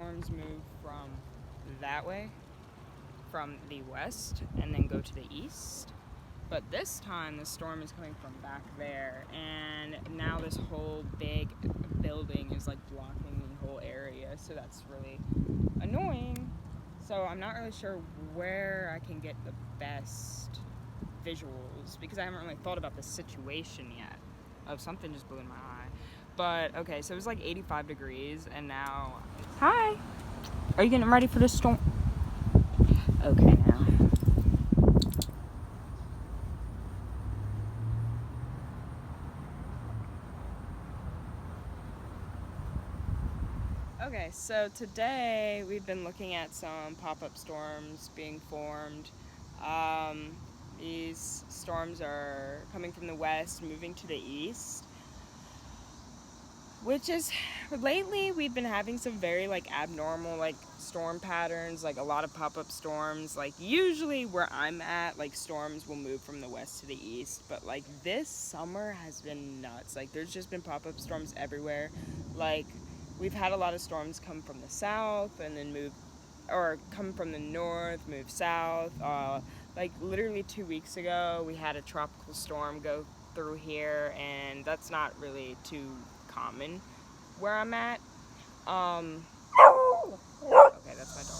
Storms move from that way, from the west, and then go to the east. But this time the storm is coming from back there, and now this whole big building is like blocking the whole area, so that's really annoying. So I'm not really sure where I can get the best visuals because I haven't really thought about the situation yet. Oh, something just blew in my eye. But okay, so it was like 85 degrees, and now. Hi! Are you getting ready for the storm? Okay, now. Okay, so today we've been looking at some pop-up storms being formed. These storms are coming from the west, moving to the east, which is lately we've been having some very like abnormal like storm patterns, like a lot of pop-up storms. Like usually where I'm at, like storms will move from the west to the east, but like this summer has been nuts. Like there's just been pop-up storms everywhere. Like we've had a lot of storms come from the south and then move, or come from the north, move south. Like literally 2 weeks ago, we had a tropical storm go through here, and that's not really too common where I'm at. Okay, that's my dog.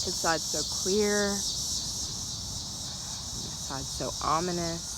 This side's so clear. This side's so ominous.